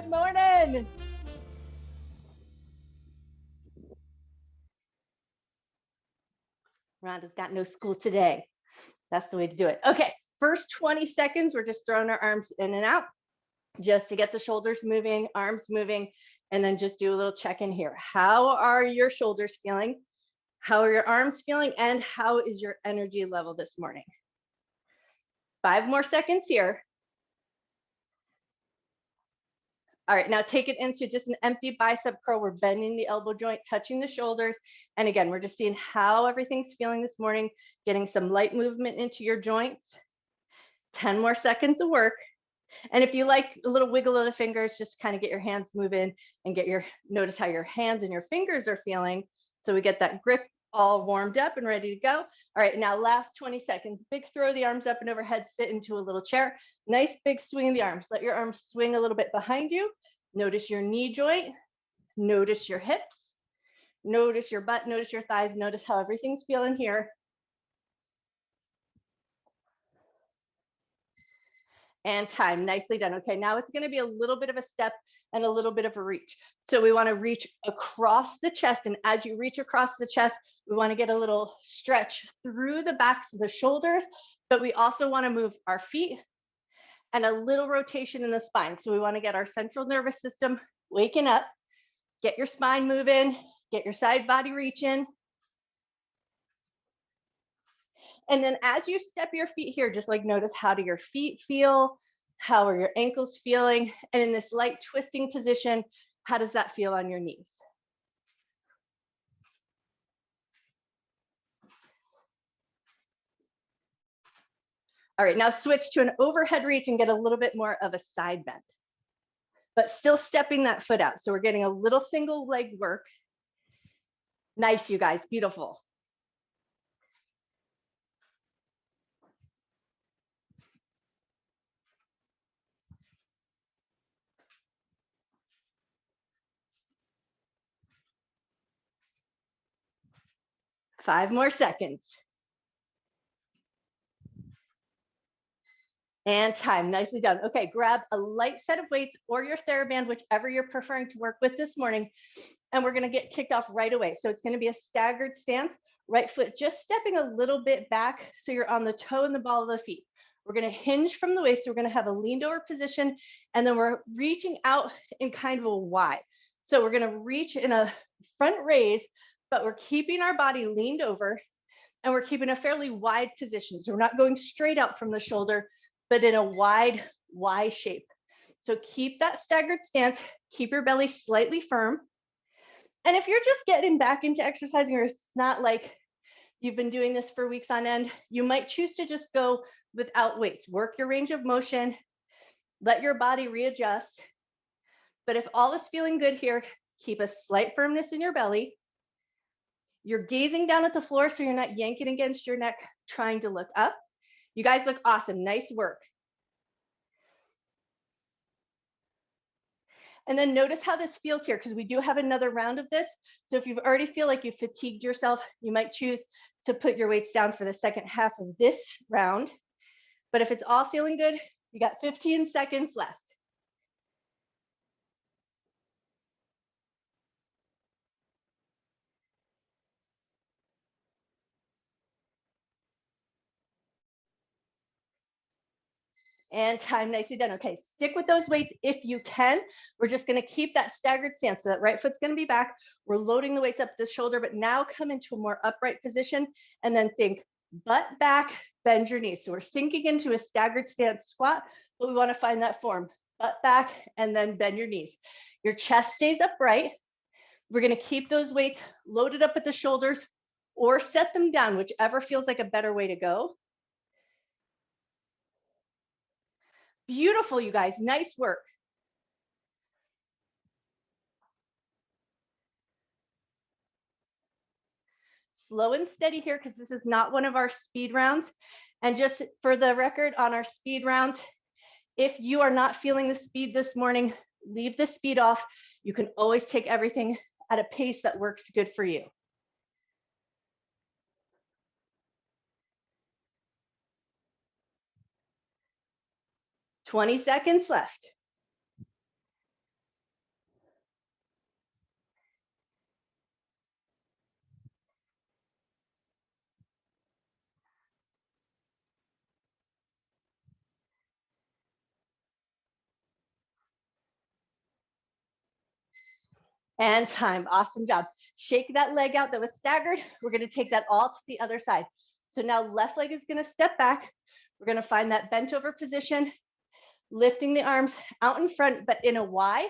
Good morning. Rhonda's got no school today. That's the way to do it. Okay, first 20 seconds, we're just throwing our arms in and out just to get the shoulders moving, arms moving, and then just do a little check-in here. How are your shoulders feeling? How are your arms feeling? And how is your energy level this morning? 5 more seconds here. All right, now take it into just an empty bicep curl. We're bending the elbow joint, touching the shoulders. And again, we're just seeing how everything's feeling this morning, getting some light movement into your joints. 10 more seconds of work. And if you like a little wiggle of the fingers, just kind of get your hands moving and notice how your hands and your fingers are feeling. So we get that grip all warmed up and ready to go. All right, now last 20 seconds. Big throw the arms up and overhead, sit into a little chair. Nice big swing of the arms. Let your arms swing a little bit behind you. Notice your knee joint. Notice your hips. Notice your butt. Notice your thighs. Notice how everything's feeling here. And time, nicely done. Okay, now it's gonna be a little bit of a step and a little bit of a reach. So we wanna reach across the chest, and as you reach across the chest, we wanna get a little stretch through the backs of the shoulders, but we also wanna move our feet and a little rotation in the spine. So we wanna get our central nervous system waking up, get your spine moving, get your side body reaching. And then as you step your feet here, just like notice, how do your feet feel? How are your ankles feeling? And in this light twisting position, how does that feel on your knees? All right, now switch to an overhead reach and get a little bit more of a side bend, but still stepping that foot out. So we're getting a little single leg work. Nice, you guys, beautiful. Five more seconds. And time, nicely done. Okay, grab a light set of weights or your TheraBand, whichever you're preferring to work with this morning. And we're gonna get kicked off right away. So it's gonna be a staggered stance, right foot just stepping a little bit back so you're on the toe and the ball of the feet. We're gonna hinge from the waist, so we're gonna have a leaned over position, and then we're reaching out in kind of a Y. So we're gonna reach in a front raise, but we're keeping our body leaned over, and we're keeping a fairly wide position. So we're not going straight out from the shoulder, but in a wide Y shape. So keep that staggered stance, keep your belly slightly firm. And if you're just getting back into exercising, or it's not like you've been doing this for weeks on end, you might choose to just go without weights. Work your range of motion, let your body readjust. But if all is feeling good here, keep a slight firmness in your belly. You're gazing down at the floor, so you're not yanking against your neck, trying to look up. You guys look awesome. Nice work. And then notice how this feels here, because we do have another round of this. So if you already feel like you've fatigued yourself, you might choose to put your weights down for the second half of this round. But if it's all feeling good, you got 15 seconds left. And time, nicely done. Okay, stick with those weights if you can. We're just gonna keep that staggered stance. So that right foot's gonna be back. We're loading the weights up the shoulder, but now come into a more upright position, and then think butt back, bend your knees. So we're sinking into a staggered stance squat, but we wanna find that form. Butt back, and then bend your knees. Your chest stays upright. We're gonna keep those weights loaded up at the shoulders, or set them down, whichever feels like a better way to go. Beautiful, you guys, nice work. Slow and steady here, because this is not one of our speed rounds. And just for the record, on our speed rounds, if you are not feeling the speed this morning, leave the speed off. You can always take everything at a pace that works good for you. 20 seconds left. And time. Awesome job. Shake that leg out that was staggered. We're going to take that all to the other side. So now left leg is going to step back. We're going to find that bent over position, lifting the arms out in front, but in a Y.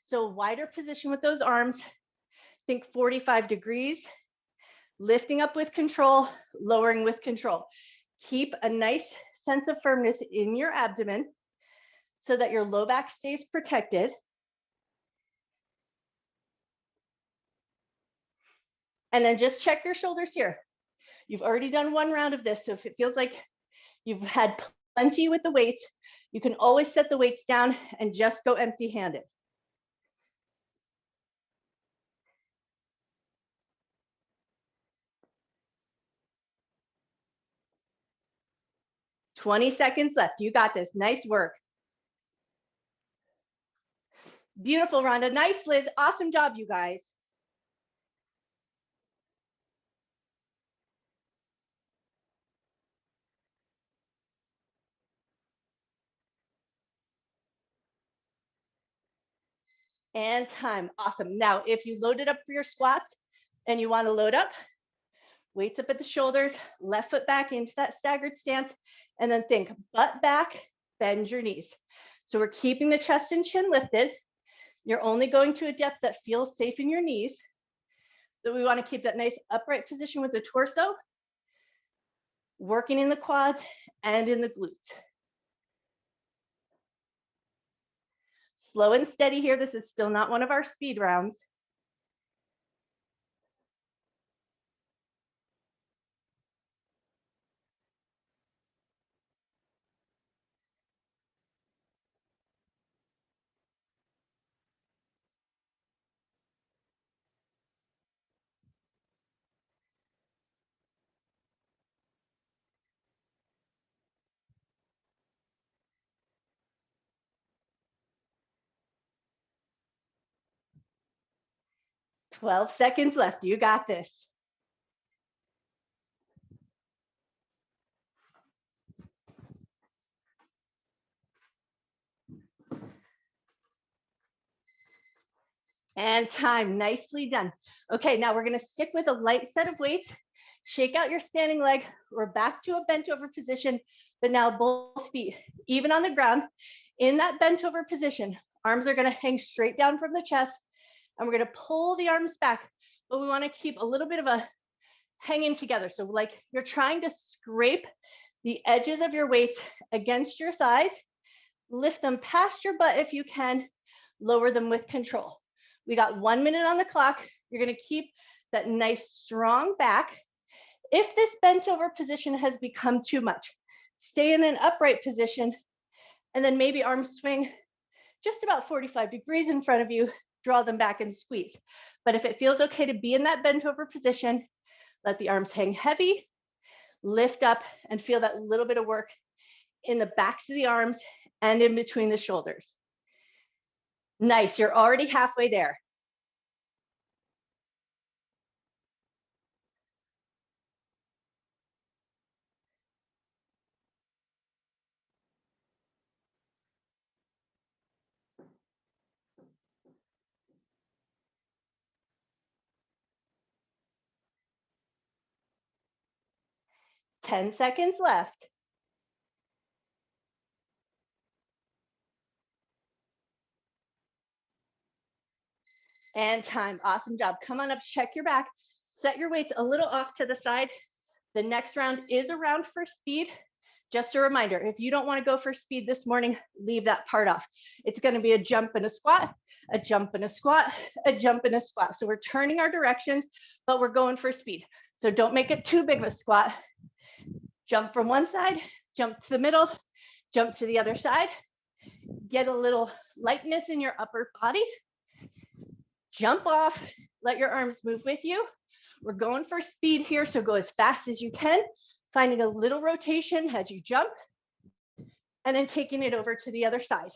So a wider position with those arms. Think 45 degrees, lifting up with control, lowering with control. Keep a nice sense of firmness in your abdomen so that your low back stays protected. And then just check your shoulders here. You've already done one round of this. So if it feels like you've had plenty with the weights, you can always set the weights down and just go empty-handed. "20 seconds left. You got this. Nice work. Beautiful, Rhonda. Nice, Liz. Awesome job, you guys. And time. Awesome. Now, if you loaded up for your squats and you want to load up, weights up at the shoulders, left foot back into that staggered stance, and then think butt back, bend your knees. So we're keeping the chest and chin lifted. You're only going to a depth that feels safe in your knees. So we want to keep that nice upright position with the torso, working in the quads and in the glutes. Slow and steady here. This is still not one of our speed rounds. "12 seconds left. You got this." And time. Nicely done. Okay, now we're going to stick with a light set of weights. Shake out your standing leg. We're back to a bent over position, but now both feet even on the ground. In that bent over position, arms are going to hang straight down from the chest, and we're going to pull the arms back, but we want to keep a little bit of a hanging together. So like you're trying to scrape the edges of your weights against your thighs, lift them past your butt if you can, lower them with control. We got 1 minute on the clock. You're going to keep that nice strong back. If this bent over position has become too much, stay in an upright position, and then maybe arms swing just about 45 degrees in front of you, draw them back and squeeze. But if it feels okay to be in that bent over position, let the arms hang heavy, lift up, and feel that little bit of work in the backs of the arms and in between the shoulders. Nice, you're already halfway there. "10 seconds left." And time. Awesome job. Come on up, check your back, set your weights a little off to the side. The next round is a round for speed. Just a reminder, if you don't want to go for speed this morning, leave that part off. It's going to be a jump and a squat, a jump and a squat, a jump and a squat. So we're turning our directions, but we're going for speed. So don't make it too big of a squat. Jump from one side, jump to the middle, jump to the other side. Get a little lightness in your upper body. Jump off, let your arms move with you. We're going for speed here, so go as fast as you can, finding a little rotation as you jump, and then taking it over to the other side.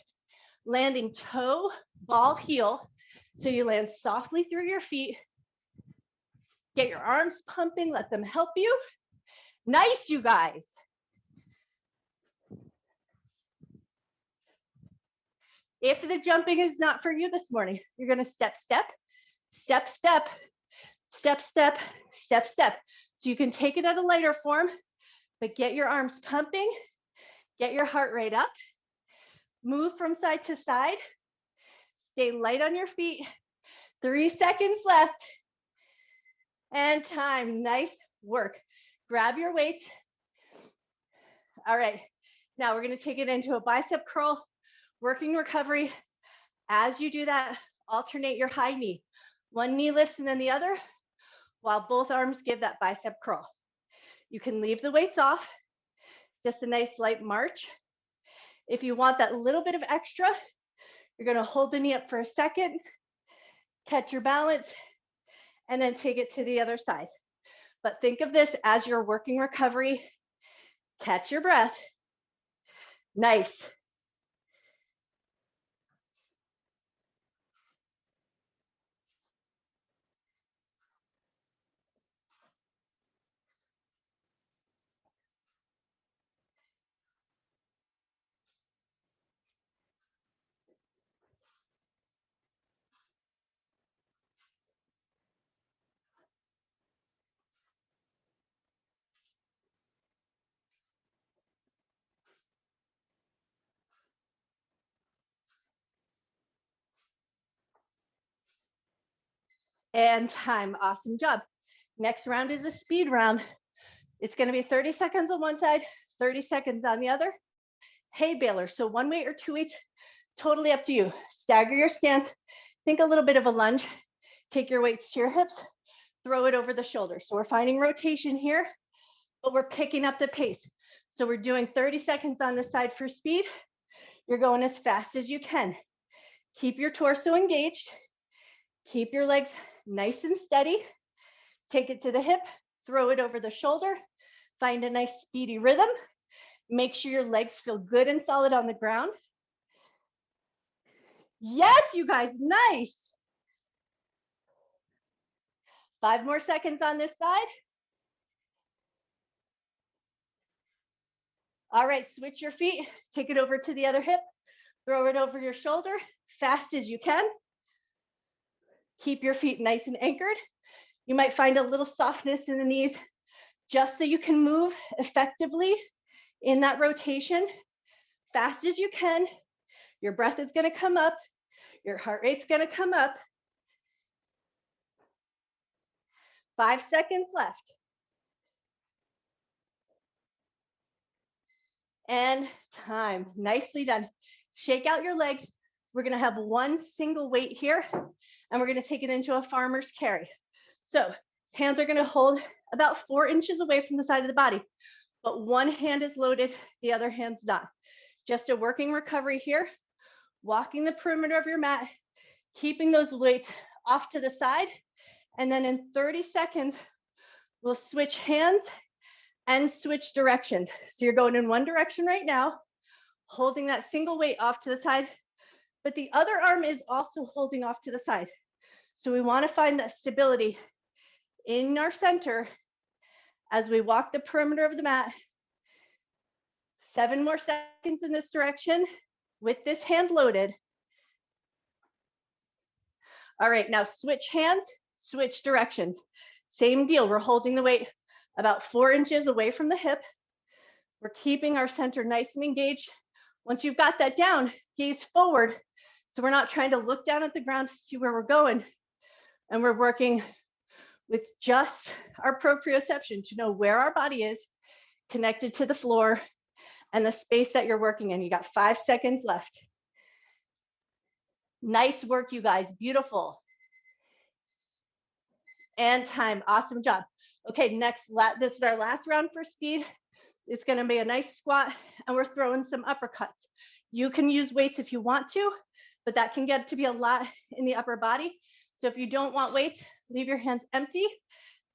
Landing toe, ball, heel, so you land softly through your feet. Get your arms pumping, let them help you. Nice, you guys. If the jumping is not for you this morning, you're going to step, Step, step, step, step, step, step. So you can take it at a lighter form, but get your arms pumping, get your heart rate up, move from side to side, stay light on your feet. 3 seconds left. And time. Nice work. Grab your weights. All right. Now we're going to take it into a bicep curl, working recovery. As you do that, alternate your high knee. One knee lifts and then the other, while both arms give that bicep curl. You can leave the weights off, just a nice light march. If you want that little bit of extra, you're going to hold the knee up for a second, catch your balance, and then take it to the other side. But think of this as your working recovery. Catch your breath. Nice. And time. Awesome job. Next round is a speed round. It's going to be 30 seconds on one side, 30 seconds on the other. Hay baler. So one weight or two weights, totally up to you. Stagger your stance. Think a little bit of a lunge. Take your weights to your hips, throw it over the shoulder. So we're finding rotation here, but we're picking up the pace. So we're doing 30 seconds on the side for speed. You're going as fast as you can. Keep your torso engaged. Keep your legs nice and steady. Take it to the hip, throw it over the shoulder. Find a nice speedy rhythm. Make sure your legs feel good and solid on the ground. Yes, you guys, nice. 5 more seconds on this side. All right, switch your feet, take it over to the other hip, throw it over your shoulder, fast as you can. Keep your feet nice and anchored. You might find a little softness in the knees just so you can move effectively in that rotation, fast as you can. Your breath is gonna come up, your heart rate's gonna come up. 5 seconds left. And time. Nicely done. Shake out your legs. We're going to have one single weight here, and we're going to take it into a farmer's carry. So hands are going to hold about 4 inches away from the side of the body, but one hand is loaded, the other hand's not. Just a working recovery here, walking the perimeter of your mat, keeping those weights off to the side, and then in 30 seconds, we'll switch hands and switch directions. So you're going in one direction right now, holding that single weight off to the side, but the other arm is also holding off to the side. So we want to find that stability in our center as we walk the perimeter of the mat. 7 more seconds in this direction with this hand loaded. All right, now switch hands, switch directions. Same deal, we're holding the weight about 4 inches away from the hip. We're keeping our center nice and engaged. Once you've got that down, gaze forward. So we're not trying to look down at the ground to see where we're going. And we're working with just our proprioception to know where our body is connected to the floor and the space that you're working in. You got 5 seconds left. Nice work, you guys, beautiful. And time, awesome job. Okay, next, this is our last round for speed. It's gonna be a nice squat and we're throwing some uppercuts. You can use weights if you want to, but that can get to be a lot in the upper body. So if you don't want weights, leave your hands empty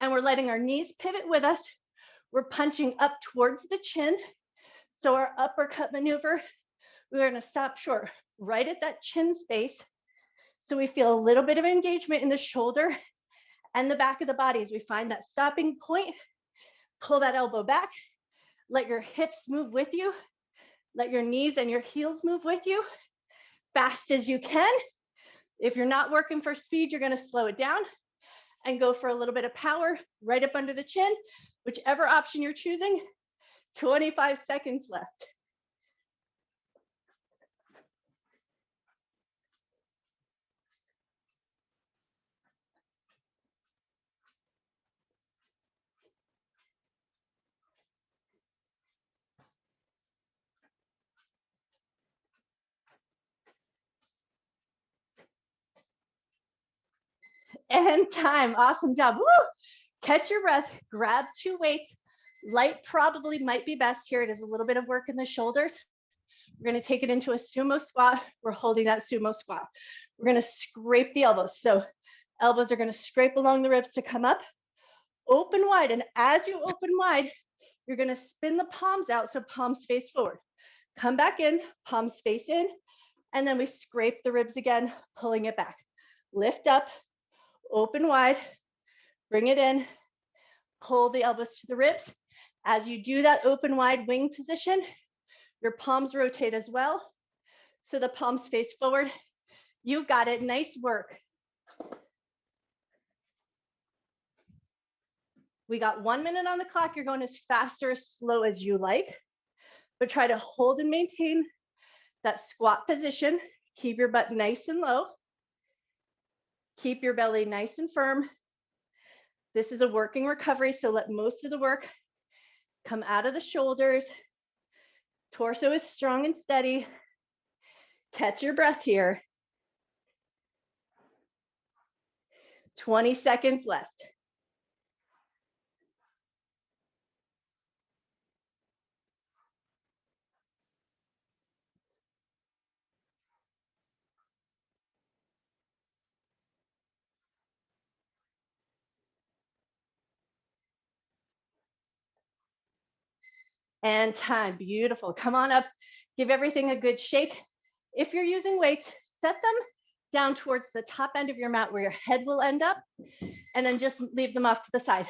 and we're letting our knees pivot with us. We're punching up towards the chin. So our uppercut maneuver, we're gonna stop short right at that chin space. So we feel a little bit of engagement in the shoulder and the back of the body as we find that stopping point. Pull that elbow back. Let your hips move with you. Let your knees and your heels move with you. Fast as you can. If you're not working for speed, you're going to slow it down and go for a little bit of power right up under the chin, whichever option you're choosing. 25 seconds left. And time. Awesome job. Woo! Catch your breath, grab 2 weights. Light probably might be best here. It is a little bit of work in the shoulders. We're going to take it into a sumo squat. We're holding that sumo squat. We're going to scrape the elbows. So elbows are going to scrape along the ribs to come up. Open wide. And as you open wide, you're going to spin the palms out so palms face forward. Come back in, palms face in. And then we scrape the ribs again, pulling it back. Lift up, open wide, bring it in, pull the elbows to the ribs. As you do that open wide wing position, your palms rotate as well. So the palms face forward. You've got it. Nice work. We got 1 minute on the clock. You're going as fast or as slow as you like, but try to hold and maintain that squat position. Keep your butt nice and low. Keep your belly nice and firm. This is a working recovery, so let most of the work come out of the shoulders. Torso is strong and steady. Catch your breath here. 20 seconds left. And time. Beautiful. Come on up. Give everything a good shake. If you're using weights, set them down towards the top end of your mat where your head will end up, and then just leave them off to the side.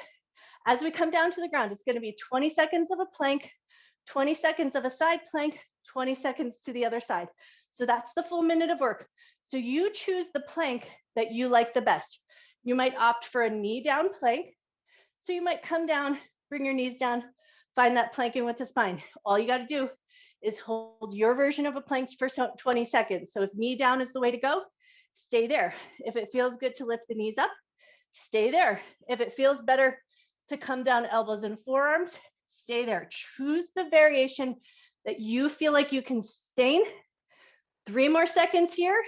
As we come down to the ground, it's going to be 20 seconds of a plank, 20 seconds of a side plank, 20 seconds to the other side. So that's the full minute of work. So you choose the plank that you like the best. You might opt for a knee down plank. So you might come down, bring your knees down, find that planking with the spine. All you got to do is hold your version of a plank for 20 seconds. So if knee down is the way to go, stay there. If it feels good to lift the knees up, stay there. If it feels better to come down elbows and forearms, stay there. Choose the variation that you feel like you can sustain. 3 more seconds here.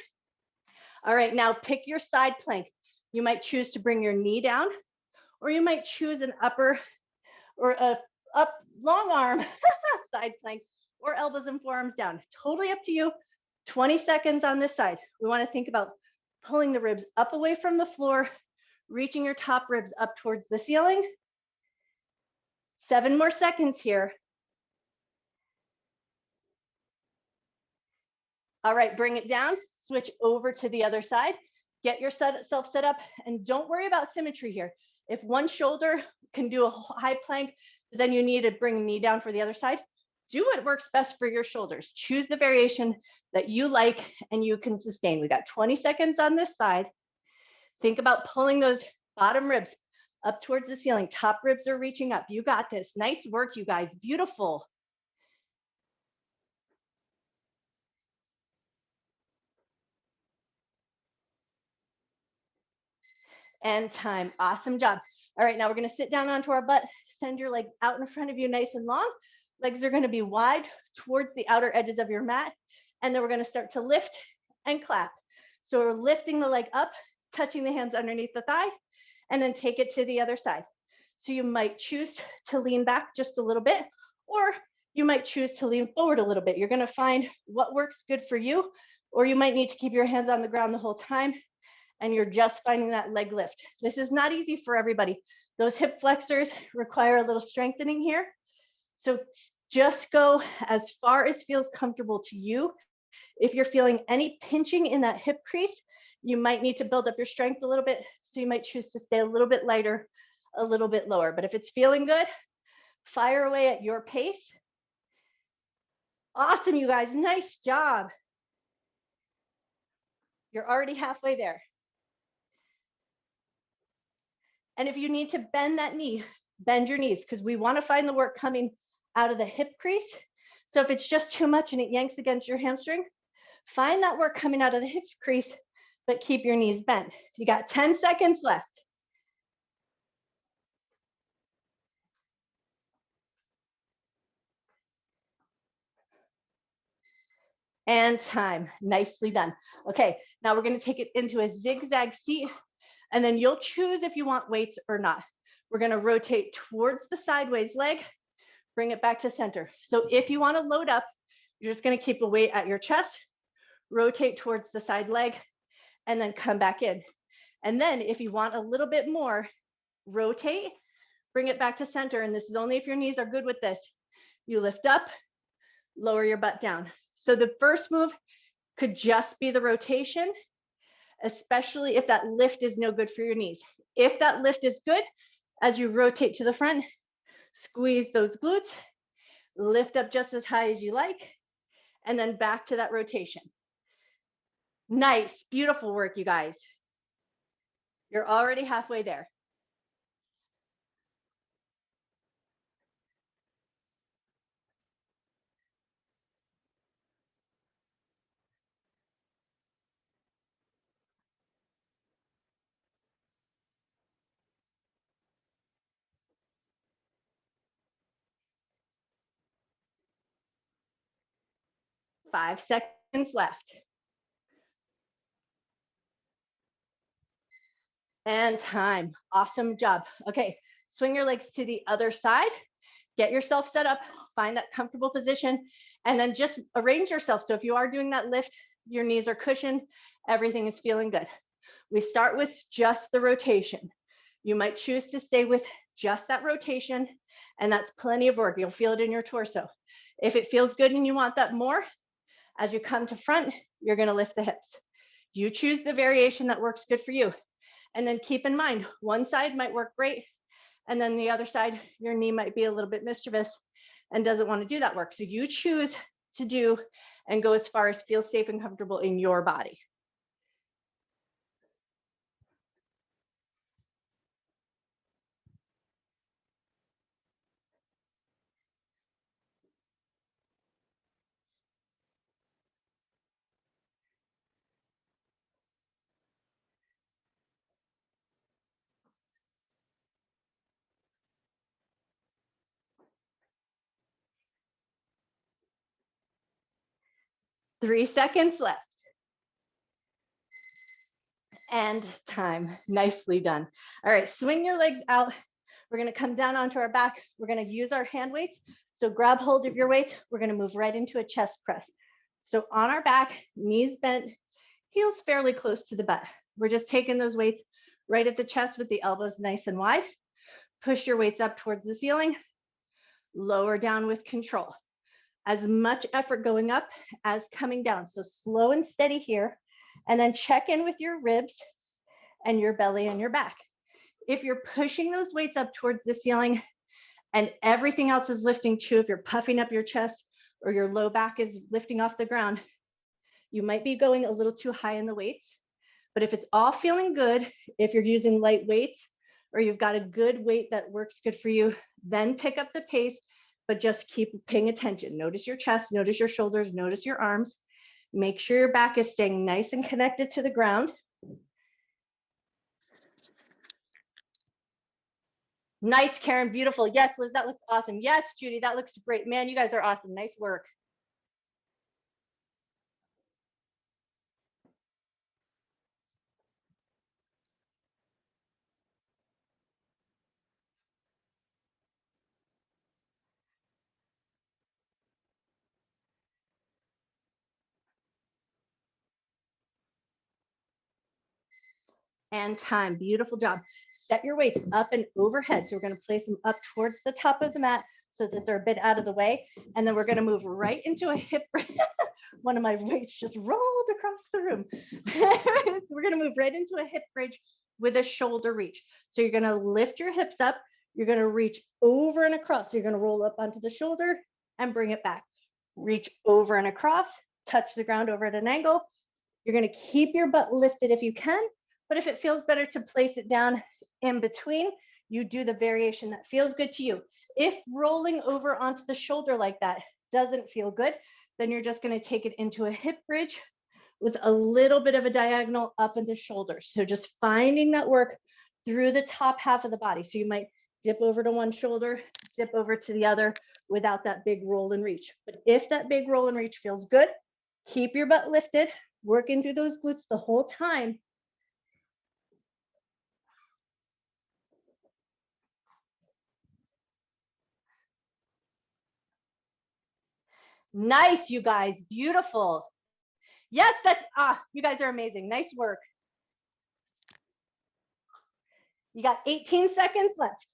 All right, now pick your side plank. You might choose to bring your knee down, or you might choose an upper or a up long arm side plank, or elbows and forearms down. Totally up to you. 20 seconds on this side. We want to think about pulling the ribs up away from the floor, reaching your top ribs up towards the ceiling. 7 more seconds here. All right, bring it down, switch over to the other side. Get yourself set up, and don't worry about symmetry here. If one shoulder can do a high plank, then you need to bring the knee down for the other side. Do what works best for your shoulders. Choose the variation that you like and you can sustain. We got 20 seconds on this side. Think about pulling those bottom ribs up towards the ceiling. Top ribs are reaching up. You got this. Nice work, you guys. Beautiful. And time. Awesome job. All right, now we're going to sit down onto our butt. Send your legs out in front of you nice and long. Legs are going to be wide towards the outer edges of your mat. And then we're going to start to lift and clap. So we're lifting the leg up, touching the hands underneath the thigh, and then take it to the other side. So you might choose to lean back just a little bit, or you might choose to lean forward a little bit. You're going to find what works good for you, or you might need to keep your hands on the ground the whole time, and you're just finding that leg lift. This is not easy for everybody. Those hip flexors require a little strengthening here. So just go as far as feels comfortable to you. If you're feeling any pinching in that hip crease, you might need to build up your strength a little bit. So you might choose to stay a little bit lighter, a little bit lower. But if it's feeling good, fire away at your pace. Awesome, you guys. Nice job. You're already halfway there. And if you need to bend that knee, bend your knees, because we want to find the work coming out of the hip crease. So if it's just too much and it yanks against your hamstring, find that work coming out of the hip crease, but keep your knees bent. You got 10 seconds left. And time. Nicely done. Okay, now we're going to take it into a zigzag seat, and then you'll choose if you want weights or not. We're going to rotate towards the sideways leg, bring it back to center. So if you want to load up, you're just going to keep the weight at your chest, rotate towards the side leg, and then come back in. And then if you want a little bit more, rotate, bring it back to center. And this is only if your knees are good with this. You lift up, lower your butt down. So the first move could just be the rotation, especially if that lift is no good for your knees. If that lift is good, as you rotate to the front, squeeze those glutes, lift up just as high as you like, and then back to that rotation. Nice, beautiful work, you guys. You're already halfway there. Five seconds left. And time. Awesome job. Okay, swing your legs to the other side. Get yourself set up, find that comfortable position, and then just arrange yourself. So if you are doing that lift, your knees are cushioned, everything is feeling good. We start with just the rotation. You might choose to stay with just that rotation, and that's plenty of work. You'll feel it in your torso. If it feels good and you want that more, as you come to front, you're going to lift the hips. You choose the variation that works good for you. And then keep in mind, one side might work great, and then the other side, your knee might be a little bit mischievous and doesn't want to do that work. So you choose to do and go as far as feels safe and comfortable in your body. Three seconds left. And time. Nicely done. All right, swing your legs out. We're going to come down onto our back. We're going to use our hand weights. So grab hold of your weights. We're going to move right into a chest press. So on our back, knees bent, heels fairly close to the butt. We're just taking those weights right at the chest with the elbows nice and wide. Push your weights up towards the ceiling. Lower down with control. As much effort going up as coming down. So slow and steady here. And then check in with your ribs and your belly and your back. If you're pushing those weights up towards the ceiling and everything else is lifting too, if you're puffing up your chest or your low back is lifting off the ground, you might be going a little too high in the weights. But if it's all feeling good, if you're using light weights or you've got a good weight that works good for you, then pick up the pace, but just keep paying attention. Notice your chest, notice your shoulders, notice your arms. Make sure your back is staying nice and connected to the ground. Nice, Karen, beautiful. Yes, Liz, that looks awesome. Yes, Judy, that looks great. Man, you guys are awesome. Nice work. And time, beautiful job. Set your weights up and overhead. So we're going to place them up towards the top of the mat so that they're a bit out of the way. And then we're going to move right into a hip bridge. One of my weights just rolled across the room. We're going to move right into a hip bridge with a shoulder reach. So you're going to lift your hips up. You're going to reach over and across. So you're going to roll up onto the shoulder and bring it back. Reach over and across, touch the ground over at an angle, You're going to keep your butt lifted if you can, but if it feels better to place it down in between, you do the variation that feels good to you. If rolling over onto the shoulder like that doesn't feel good, then you're just going to take it into a hip bridge with a little bit of a diagonal up in the shoulders. So just finding that work through the top half of the body. So you might dip over to one shoulder, dip over to the other without that big roll and reach. But if that big roll and reach feels good, keep your butt lifted, working through those glutes the whole time. Nice, you guys, beautiful. Yes, you guys are amazing. Nice work. You got 18 seconds left.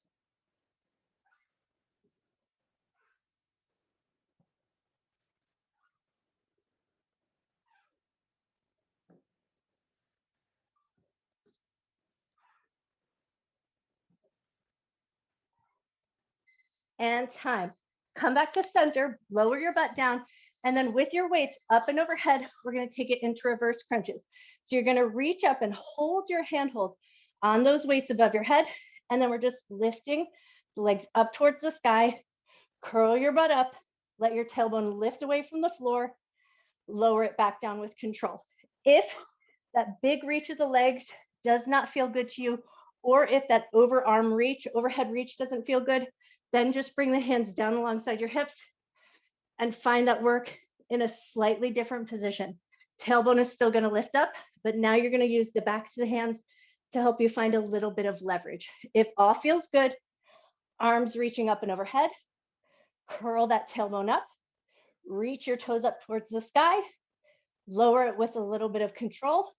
And time. Come back to center, lower your butt down, and then with your weights up and overhead, we're going to take it into reverse crunches. So you're going to reach up and hold your handhold on those weights above your head, and then we're just lifting the legs up towards the sky. Curl your butt up, let your tailbone lift away from the floor, lower it back down with control. If that big reach of the legs does not feel good to you, or if that overhead reach doesn't feel good, then just bring the hands down alongside your hips and find that work in a slightly different position. Tailbone is still going to lift up, but now you're going to use the backs of the hands to help you find a little bit of leverage. If all feels good, arms reaching up and overhead, curl that tailbone up, reach your toes up towards the sky, lower it with a little bit of control.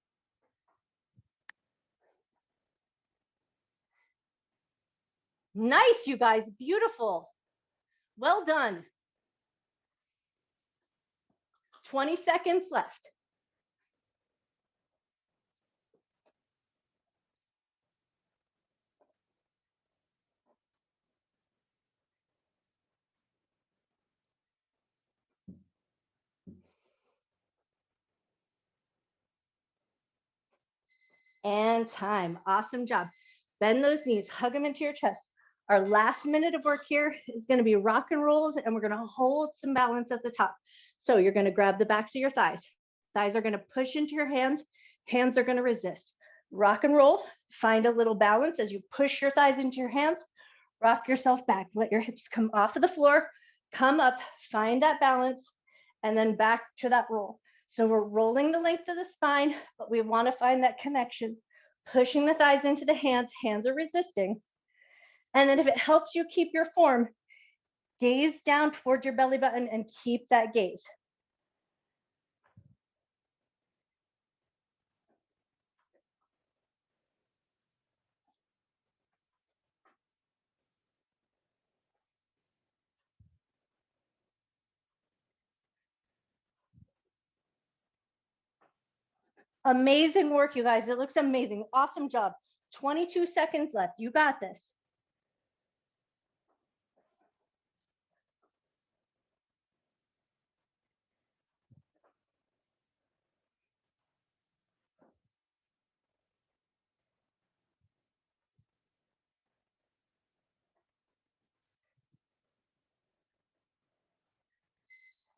Nice, you guys, beautiful. Well done. 20 seconds left. And time. Awesome job. Bend those knees, hug them into your chest. Our last minute of work here is going to be rock and rolls, and we're going to hold some balance at the top. So you're going to grab the backs of your thighs. Thighs are going to push into your hands. Hands are going to resist. Rock and roll. Find a little balance as you push your thighs into your hands. Rock yourself back. Let your hips come off of the floor. Come up. Find that balance. And then back to that roll. So we're rolling the length of the spine, but we want to find that connection. Pushing the thighs into the hands. Hands are resisting. And then if it helps you keep your form, gaze down toward your belly button and keep that gaze. Amazing work, you guys. It looks amazing. Awesome job. 22 seconds left. You got this.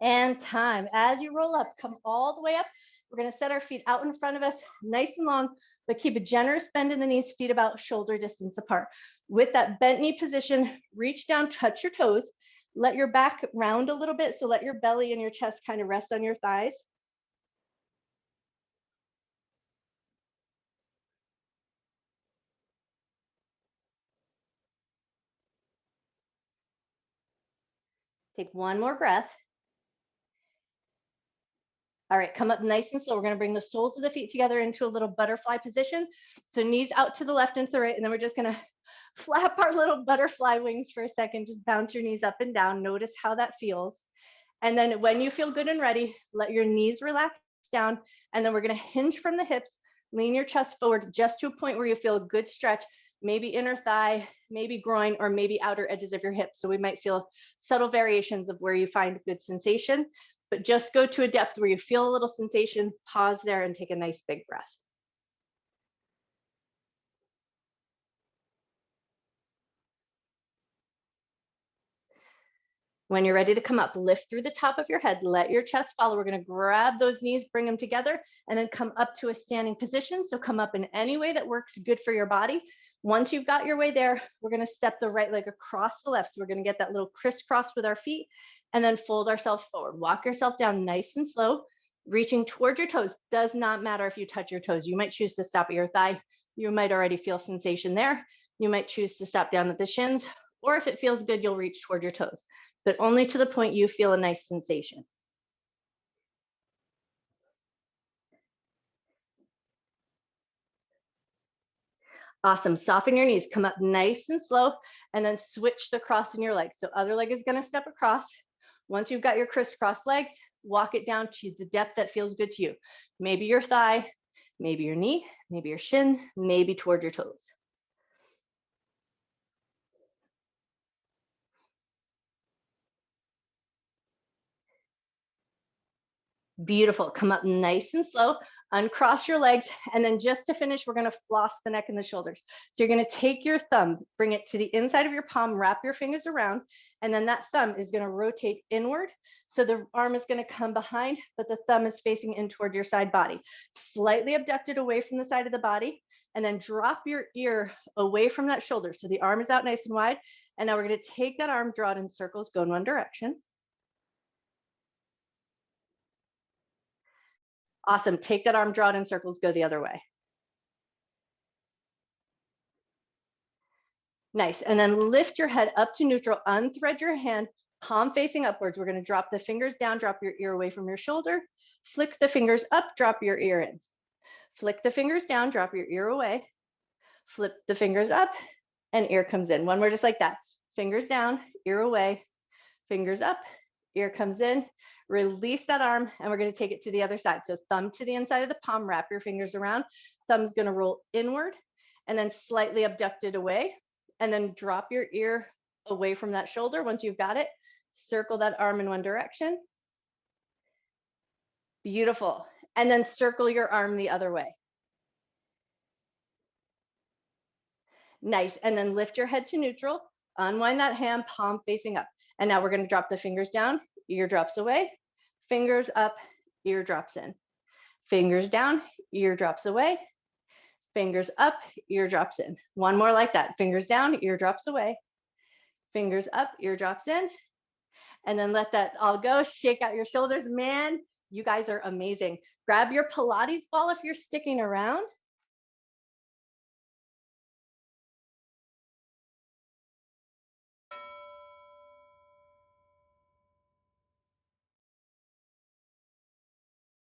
And time. As you roll up, come all the way up. We're going to set our feet out in front of us, nice and long, but keep a generous bend in the knees, feet about shoulder distance apart. With that bent knee position, reach down, touch your toes, let your back round a little bit. So let your belly and your chest kind of rest on your thighs. Take one more breath. All right, come up nice and slow. We're going to bring the soles of the feet together into a little butterfly position. So knees out to the left and to the right, and then we're just going to flap our little butterfly wings for a second. Just bounce your knees up and down. Notice how that feels. And then when you feel good and ready, let your knees relax down. And then we're going to hinge from the hips, lean your chest forward just to a point where you feel a good stretch, maybe inner thigh, maybe groin, or maybe outer edges of your hips. So we might feel subtle variations of where you find good sensation. but just go to a depth where you feel a little sensation, pause there and take a nice big breath. When you're ready to come up, lift through the top of your head, let your chest follow. We're going to grab those knees, bring them together, and then come up to a standing position. So come up in any way that works good for your body. Once you've got your way there, we're going to step the right leg across the left. So we're going to get that little crisscross with our feet and then fold ourselves forward. Walk yourself down nice and slow, reaching toward your toes. Does not matter if you touch your toes. You might choose to stop at your thigh. You might already feel sensation there. You might choose to stop down at the shins, or if it feels good, you'll reach toward your toes, but only to the point you feel a nice sensation. Awesome. Soften your knees, come up nice and slow, and then switch the cross in your legs. So other leg is going to step across. Once you've got your crisscross legs, walk it down to the depth that feels good to you. Maybe your thigh, maybe your knee, maybe your shin, maybe toward your toes. Beautiful. Come up nice and slow, uncross your legs, and then just to finish, we're going to floss the neck and the shoulders. So you're going to take your thumb, bring it to the inside of your palm, wrap your fingers around, and then that thumb is going to rotate inward. So the arm is going to come behind, but the thumb is facing in toward your side body. Slightly abducted away from the side of the body, and then drop your ear away from that shoulder. So the arm is out nice and wide. And now we're going to take that arm, draw it in circles, go in one direction. Awesome. Take that arm, draw it in circles, go the other way. Nice. And then lift your head up to neutral, unthread your hand, palm facing upwards. We're going to drop the fingers down, drop your ear away from your shoulder, flick the fingers up, drop your ear in. Flick the fingers down, drop your ear away, flip the fingers up, and ear comes in. One more just like that. Fingers down, ear away, fingers up, ear comes in. Release that arm, and we're going to take it to the other side. So thumb to the inside of the palm, wrap your fingers around. Thumb's going to roll inward and then slightly abducted away, and then drop your ear away from that shoulder. Once you've got it, circle that arm in one direction. Beautiful. And then circle your arm the other way. Nice. And then lift your head to neutral, unwind that hand, palm facing up. And now we're going to drop the fingers down, ear drops away, fingers up, ear drops in. Fingers down, ear drops away, fingers up, ear drops in. One more like that. Fingers down, ear drops away, fingers up, ear drops in. And then let that all go. Shake out your shoulders. Man, you guys are amazing. Grab your Pilates ball if you're sticking around.